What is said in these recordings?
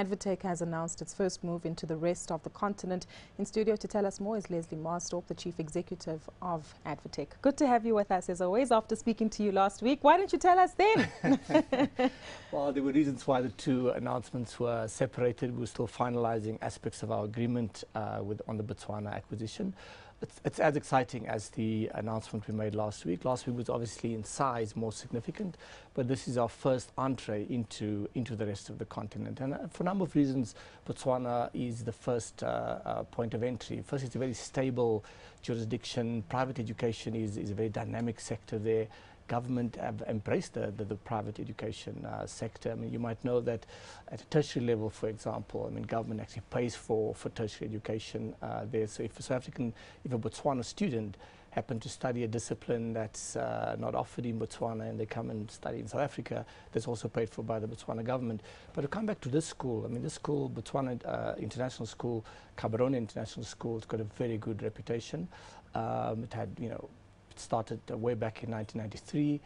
Advtech has announced its first move into the rest of the continent. In studio to tell us more is Leslie Maasdorp, the Chief Executive of Advtech. Good to have you with us as always after speaking to you last week. Why don't you tell us then? Well, there were reasons why the two announcements were separated. We're still finalizing aspects of our agreement on the Botswana acquisition. It's as exciting as the announcement we made last week. Last week was obviously in size more significant, but this is our first entree into the rest of the continent. And for a number of reasons, Botswana is the first point of entry. First, it's a very stable jurisdiction. Private education is a very dynamic sector there. Government have embraced the private education sector. I mean, you might know that at a tertiary level, for example, I mean, government actually pays for tertiary education there. So if a Botswana student happen to study a discipline that's not offered in Botswana and they come and study in South Africa, that's also paid for by the Botswana government. But to come back to this school, I mean, this school, Botswana International School, Gaborone International School, it's got a very good reputation. It had, started way back in 1993,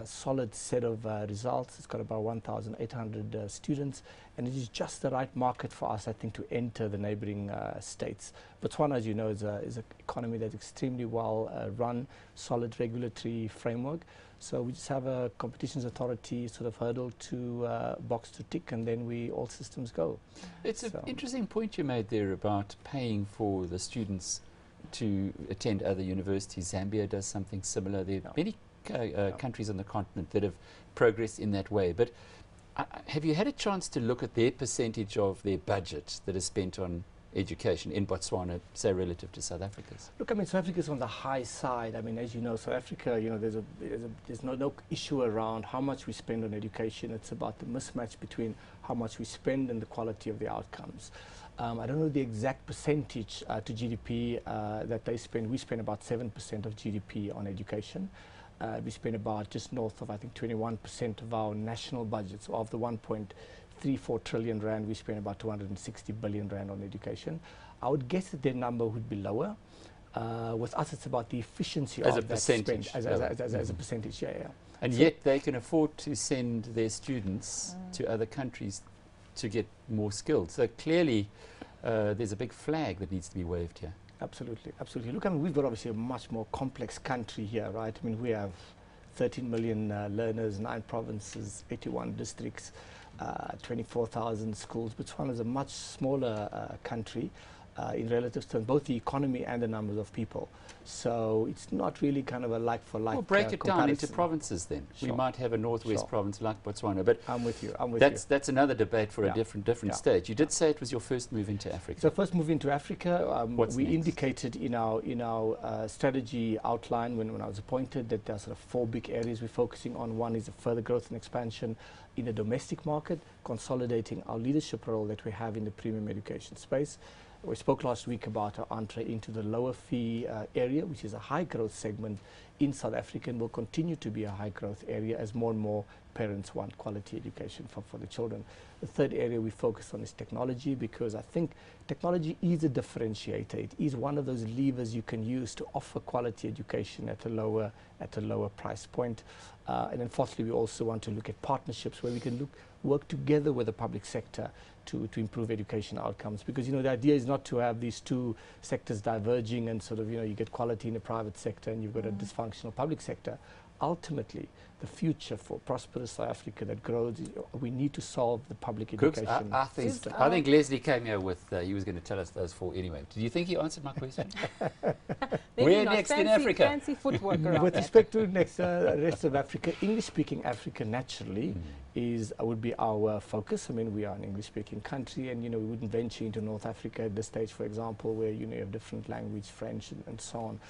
solid set of results. It's got about 1,800 students, and it is just the right market for us, I think, to enter the neighboring states. Botswana, as you know, is an economy that's extremely well run, solid regulatory framework. So we just have a competitions authority sort of hurdle to box to tick, and then all systems go. It's an interesting point you made there about paying for the students to attend other universities. Zambia does something similar. There are many countries on the continent that have progressed in that way. But have you had a chance to look at their percentage of their budget that is spent on education in Botswana, say, relative to South Africa's? Look, I mean, South Africa's on the high side. I mean, as you know, South Africa, there's no issue around how much we spend on education. It's about the mismatch between how much we spend and the quality of the outcomes. I don't know the exact percentage to GDP that they spend. We spend about 7% of GDP on education. We spend about just north of, I think, 21% of our national budget. So of the 1.34 trillion rand, we spend about 260 billion rand on education. I would guess that their number would be lower. With us, it's about the efficiency as of a that percentage. spend. As a percentage, yeah. And so yet they can afford to send their students to other countries to get more skilled. So clearly there's a big flag that needs to be waved here. Absolutely, absolutely. Look, I mean, we've got obviously a much more complex country here, right? I mean, we have 13 million learners, 9 provinces, 81 districts, 24,000 schools. Botswana is a much smaller country in relative terms, both the economy and the numbers of people. So it's not really kind of a like-for-like Well, break it comparison. down into provinces then. Sure. We might have a northwest province like Botswana, but I'm with you. That's another debate for a different stage. You did say it was your first move into Africa. So first move into Africa, we next? indicated in our strategy outline when I was appointed that there are sort of 4 big areas we're focusing on. One is the further growth and expansion in the domestic market, consolidating our leadership role that we have in the premium education space. We spoke last week about our entree into the lower fee area, which is a high growth segment in South Africa and will continue to be a high growth area as more and more parents want quality education for the children. The third area we focus on is technology, because I think technology is a differentiator. It is one of those levers you can use to offer quality education at a lower price point. And then fourthly, we also want to look at partnerships where we can work together with the public sector to improve education outcomes, because the idea is not to have these two sectors diverging and sort of you get quality in the private sector and you've got a dysfunctional public sector. Ultimately, the future for prosperous South Africa that grows, we need to solve the public education. I think Leslie came here with, he was going to tell us those 4 anyway. Do you think he answered my question? Where next in Africa? Fancy footwork around with that. respect to next rest of Africa, English-speaking Africa naturally would be our focus. I mean, we are an English-speaking country, and we wouldn't venture into North Africa at this stage, for example, where you have different language, French and so on.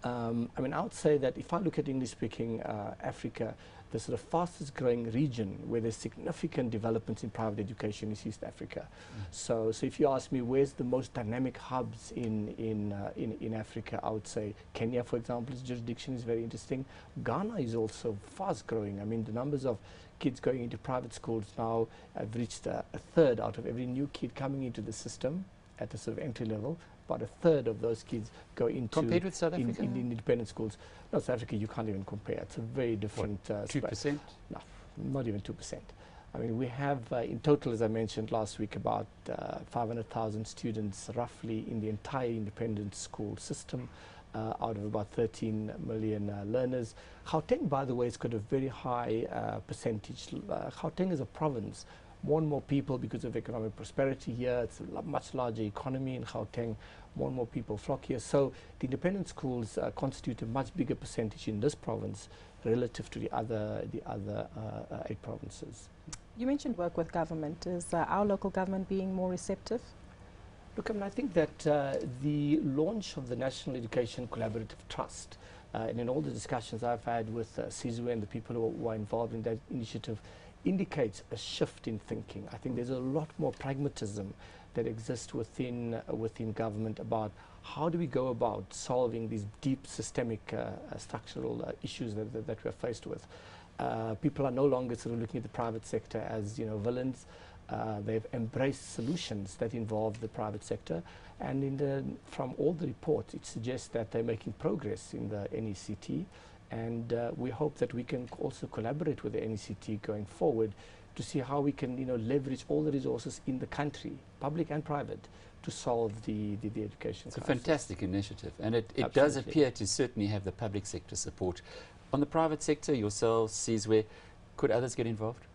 I mean, I would say that if I look at English-speaking Africa, the sort of fastest growing region where there's significant developments in private education is East Africa. So if you ask me where's the most dynamic hubs in Africa, I would say Kenya, for example, its jurisdiction is very interesting. Ghana is also fast growing. I mean, the numbers of kids going into private schools now have reached a third out of every new kid coming into the system at the sort of entry level. About a third of those kids go into compared with South Africa? in independent schools. No, South Africa you can't even compare. It's a very different 2%? No, not even 2%. I mean, we have in total, as I mentioned last week, about 500,000 students roughly in the entire independent school system, out of about 13 million learners. Gauteng, by the way, has got a very high percentage. Gauteng is a province. More and more people, because of economic prosperity here, it's a much larger economy in Gauteng, more and more people flock here. So the independent schools constitute a much bigger percentage in this province relative to the other 8 provinces. You mentioned work with government. Is our local government being more receptive? Look, I mean, I think that the launch of the National Education Collaborative Trust, and in all the discussions I've had with Sizwe and the people who are involved in that initiative, indicates a shift in thinking. I think there's a lot more pragmatism that exists within government about how do we go about solving these deep systemic structural issues that we're faced with. People are no longer sort of looking at the private sector as, you know, villains. They've embraced solutions that involve the private sector, and from all the reports, it suggests that they're making progress in the NECT, and we hope that we can also collaborate with the NECT going forward to see how we can, you know, leverage all the resources in the country, public and private, to solve the education crisis. It's a fantastic initiative, and it does appear to certainly have the public sector support. On the private sector, yourselves, Sizwe, could others get involved?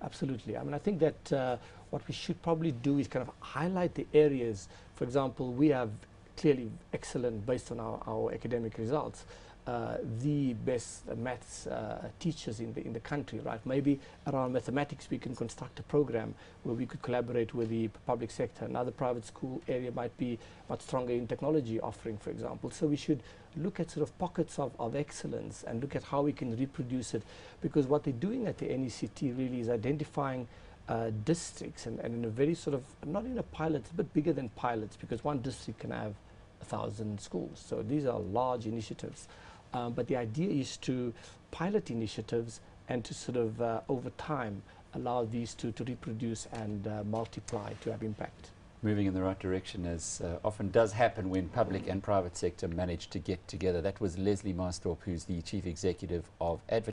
Absolutely. I mean, I think that what we should probably do is kind of highlight the areas. For example, we have clearly excellent, based on our academic results, the best maths teachers in the country, right? Maybe around mathematics we can construct a program where we could collaborate with the public sector. Another private school area might be much stronger in technology offering, for example. So we should look at sort of pockets of excellence and look at how we can reproduce it, because what they're doing at the NECT really is identifying districts, and in a very sort of, not in a pilot, it's a bit bigger than pilots, because one district can have 1,000 schools. So these are large initiatives. But the idea is to pilot initiatives and to sort of, over time, allow these to reproduce and multiply to have impact. Moving in the right direction, as often does happen when public and private sector manage to get together. That was Leslie Maasdorp, who's the Chief Executive of Advtech.